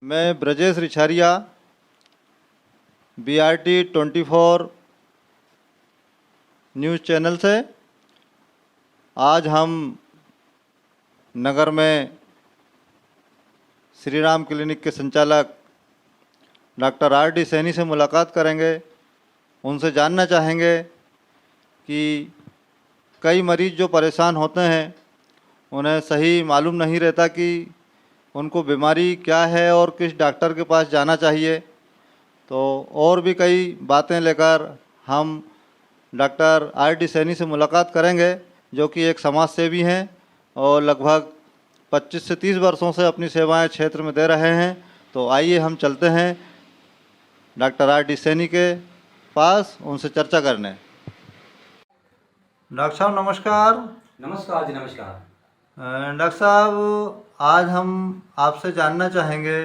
मैं Brajesh Richharia BRT 24 news channel से आज हम नगर में श्री राम क्लिनिक के संचालक डॉक्टर RD सैनी से मुलाकात करेंगे। उनसे जानना चाहेंगे कि कई मरीज़ जो परेशान होते हैं उन्हें सही मालूम नहीं रहता कि उनको बीमारी क्या है और किस डॉक्टर के पास जाना चाहिए। तो और भी कई बातें लेकर हम डॉक्टर RD सैनी से मुलाकात करेंगे, जो कि एक समाज सेवी हैं और लगभग 25 से 30 वर्षों से अपनी सेवाएं क्षेत्र में दे रहे हैं। तो आइए हम चलते हैं डॉक्टर RD सैनी के पास उनसे चर्चा करने। डॉक्टर साहब नमस्कार। नमस्कार जी, नमस्कार। डॉक्टर साहब, आज हम आपसे जानना चाहेंगे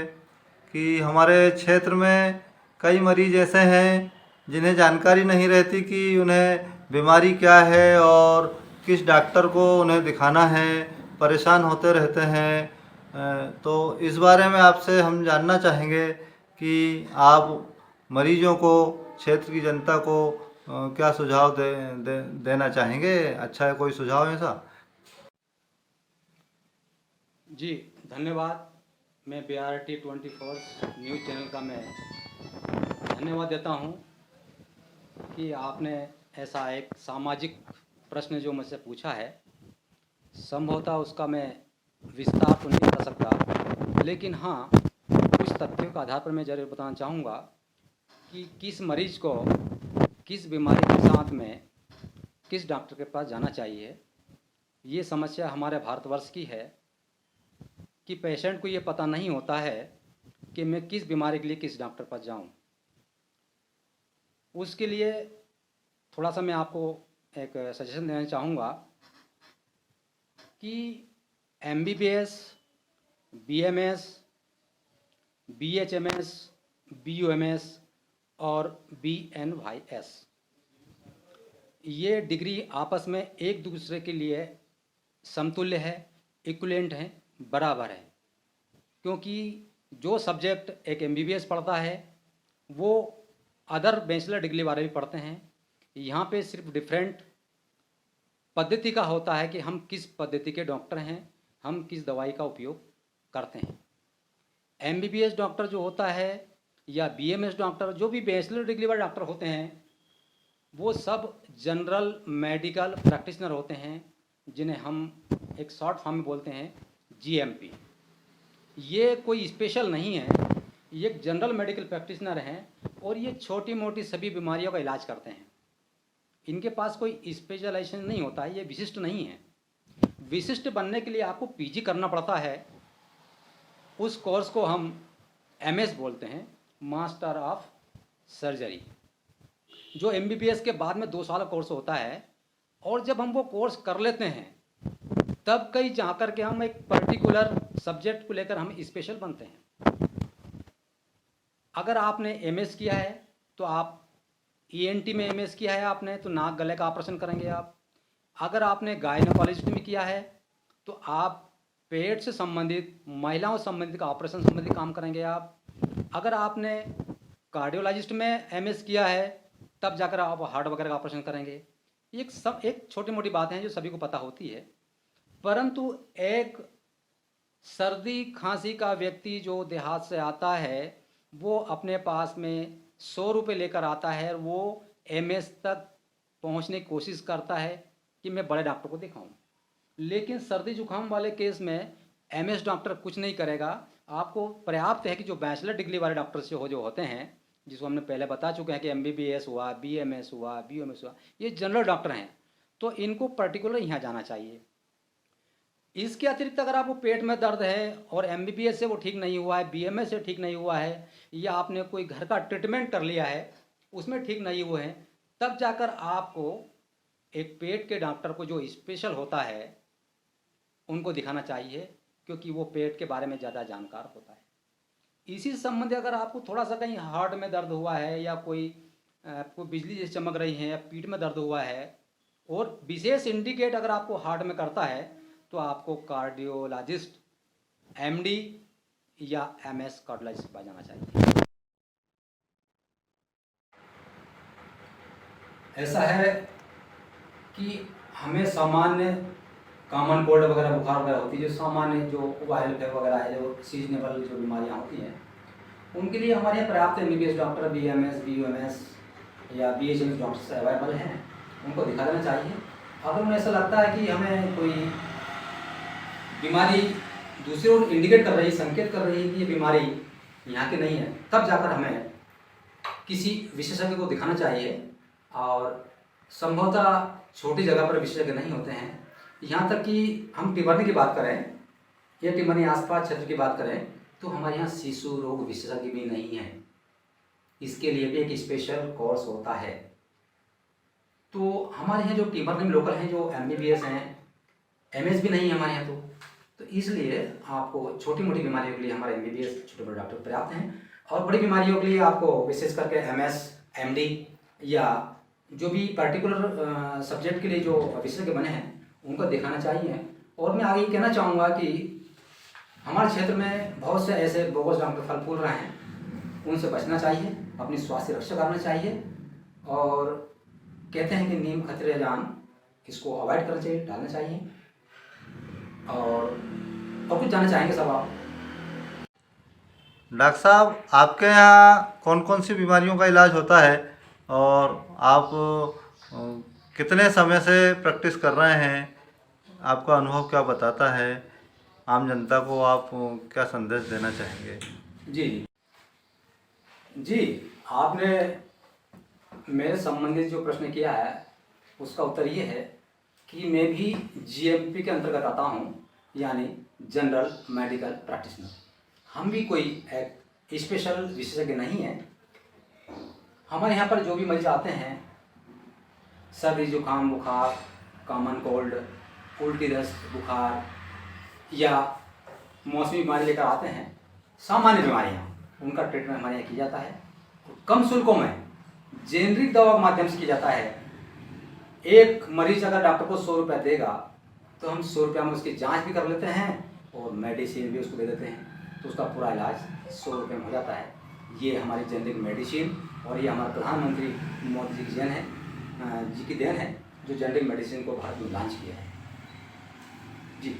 कि हमारे क्षेत्र में कई मरीज ऐसे हैं जिन्हें जानकारी नहीं रहती कि उन्हें बीमारी क्या है और किस डॉक्टर को उन्हें दिखाना है, परेशान होते रहते हैं। तो इस बारे में आपसे हम जानना चाहेंगे कि आप मरीजों को, क्षेत्र की जनता को क्या सुझाव देना चाहेंगे। अच्छा है, कोई सुझाव ऐसा? जी धन्यवाद। मैं BRT 24 न्यूज़ चैनल का मैं धन्यवाद देता हूं कि आपने ऐसा एक सामाजिक प्रश्न जो मुझसे पूछा है। संभवतः उसका मैं विस्तार तो नहीं कर सकता, लेकिन हाँ, कुछ तथ्यों के आधार पर मैं ज़रूर बताना चाहूँगा कि किस मरीज़ को किस बीमारी के साथ में किस डॉक्टर के पास जाना चाहिए। ये समस्या हमारे भारतवर्ष की है कि पेशेंट को ये पता नहीं होता है कि मैं किस बीमारी के लिए किस डॉक्टर पास जाऊं। उसके लिए थोड़ा सा मैं आपको एक सजेशन देना चाहूँगा कि MBBS, BMS, BHMS, BUMS और BNYS ये डिग्री आपस में एक दूसरे के लिए समतुल्य है, इक्विवेलेंट हैं, बराबर है। क्योंकि जो सब्जेक्ट एक MBBS पढ़ता है वो अदर बैचलर डिग्री वाले भी पढ़ते हैं। यहाँ पे सिर्फ डिफरेंट पद्धति का होता है कि हम किस पद्धति के डॉक्टर हैं, हम किस दवाई का उपयोग करते हैं। MBBS डॉक्टर जो होता है या BMS डॉक्टर, जो भी बैचलर डिग्री वाले डॉक्टर होते हैं, वो सब जनरल मेडिकल प्रैक्टिशनर होते हैं, जिन्हें हम एक शॉर्ट फॉर्म में बोलते हैं GMP। ये कोई स्पेशल नहीं है, ये एक जनरल मेडिकल प्रैक्टिशनर हैं और ये छोटी मोटी सभी बीमारियों का इलाज करते हैं। इनके पास कोई स्पेशलाइजेशन नहीं होता है, ये विशिष्ट नहीं है। विशिष्ट बनने के लिए आपको PG करना पड़ता है। उस कोर्स को हम MS बोलते हैं, मास्टर ऑफ सर्जरी, जो MBBS के बाद में 2 साल का कोर्स होता है। और जब हम वो कोर्स कर लेते हैं तब कहीं जा कर के हम एक पर्टिकुलर सब्जेक्ट को लेकर हम स्पेशल बनते हैं। अगर आपने MS किया है तो आप ENT में MS किया है आपने, तो नाक गले का ऑपरेशन करेंगे आप। अगर आपने गायनोकोलॉजिस्ट में किया है तो आप पेट से संबंधित, महिलाओं संबंधित ऑपरेशन संबंधित काम करेंगे आप। अगर आपने कार्डियोलॉजिस्ट में MS किया है तब जाकर आप हार्ट वगैरह का ऑपरेशन करेंगे। एक छोटी मोटी बातें हैं जो सभी को पता होती है, परंतु एक सर्दी खांसी का व्यक्ति जो देहात से आता है वो अपने पास में 100 रुपये लेकर आता है। वो MS तक पहुंचने की कोशिश करता है कि मैं बड़े डॉक्टर को दिखाऊं, लेकिन सर्दी जुकाम वाले केस में MS डॉक्टर कुछ नहीं करेगा। आपको पर्याप्त है कि जो बैचलर डिग्री वाले डॉक्टर जो होते हैं, जिसको हमने पहले बता चुके हैं कि MBBS हुआ, BMS हुआ, BUMS हुआ, ये जनरल डॉक्टर हैं, तो इनको पर्टिकुलर यहाँ जाना चाहिए। इसके अतिरिक्त अगर आपको पेट में दर्द है और MBBS से वो ठीक नहीं हुआ है, BMS से ठीक नहीं हुआ है, या आपने कोई घर का ट्रीटमेंट कर लिया है उसमें ठीक नहीं हुए हैं, तब जाकर आपको एक पेट के डॉक्टर को जो स्पेशल होता है उनको दिखाना चाहिए, क्योंकि वो पेट के बारे में ज़्यादा जानकार होता है। इसी संबंधी अगर आपको थोड़ा सा कहीं हार्ट में दर्द हुआ है या कोई बिजली जैसे चमक रही है या पीठ में दर्द हुआ है और विशेष इंडिकेट अगर आपको हार्ट में करता है, तो आपको कार्डियोलॉजिस्ट, MD या MS कार्डियोलॉजिस्ट पाया जाना चाहिए। ऐसा है कि हमें सामान्य कॉमन कोल्ड वगैरह बुखार वगैरह होती है, जो सामान्य जो वायरल फीवर वगैरह है, जो सीजनेबल जो बीमारियाँ होती हैं, उनके लिए हमारे यहाँ पर्याप्त MBBS डॉक्टर BMS BUMS या BHMS डॉक्टर्स अवेलेबल हैं, उनको दिखा देना चाहिए। अगर उन्हें ऐसा लगता है कि हमें कोई बीमारी दूसरी ओर इंडिकेट कर रही, संकेत कर रही है कि ये बीमारी यहाँ की नहीं है, तब जाकर हमें किसी विशेषज्ञ को दिखाना चाहिए। और संभवतः छोटी जगह पर विशेषज्ञ नहीं होते हैं। यहाँ तक कि हम टिमरनी की बात करें या टिमरनी आसपास क्षेत्र की बात करें तो हमारे यहाँ शिशु रोग विशेषज्ञ भी नहीं है। इसके लिए भी एक स्पेशल कोर्स होता है। तो हमारे यहाँ जो टिमरनी लोकल हैं, जो MBBS हैं, MS भी नहीं है हमारे यहाँ। तो इसलिए आपको छोटी मोटी बीमारियों के लिए हमारे MBBS छोटे बड़े डॉक्टर पर्याप्त हैं, और बड़ी बीमारियों के लिए आपको विशेष करके MS MD या जो भी पर्टिकुलर सब्जेक्ट के लिए जो विशेषज्ञ बने हैं उनको दिखाना चाहिए। और मैं आगे कहना चाहूँगा कि हमारे क्षेत्र में बहुत से ऐसे बोगस डॉक्टर फल फूल रहे हैं, उनसे बचना चाहिए, अपनी स्वास्थ्य रक्षा करना चाहिए। और कहते हैं कि नीम खतरे जान, इसको अवॉइड करना चाहिए, टालना चाहिए। और कुछ जानना चाहेंगे सब आप? डॉक्टर साहब, आपके यहाँ कौन कौन सी बीमारियों का इलाज होता है और आप कितने समय से प्रैक्टिस कर रहे हैं? आपका अनुभव क्या बताता है? आम जनता को आप क्या संदेश देना चाहेंगे? जी, आपने मेरे संबंधित जो प्रश्न किया है उसका उत्तर ये है कि मैं भी GMP के अंतर्गत आता हूँ, यानी जनरल मेडिकल प्रैक्टिशनर। हम भी कोई एक स्पेशल विशेषज्ञ नहीं है। हमारे यहाँ पर जो भी मरीज आते हैं, सर्दी जुकाम बुखार, कॉमन कोल्ड, उल्टी दस्त बुखार या मौसमी बीमारी लेकर आते हैं, सामान्य बीमारियाँ, उनका ट्रीटमेंट हमारे यहाँ किया जाता है। कम शुल्कों में जेनरिक दवा के माध्यम से किया जाता है। एक मरीज अगर डॉक्टर को 100 रुपये देगा तो हम 100 रुपये में उसकी जांच भी कर लेते हैं और मेडिसिन भी उसको दे देते हैं, तो उसका पूरा इलाज 100 रुपये में हो जाता है। ये हमारी जेनरिक मेडिसिन, और ये हमारे प्रधानमंत्री मोदी जी की देन है, जो जेनरिक मेडिसिन को भारत में लॉन्च किया है। जी।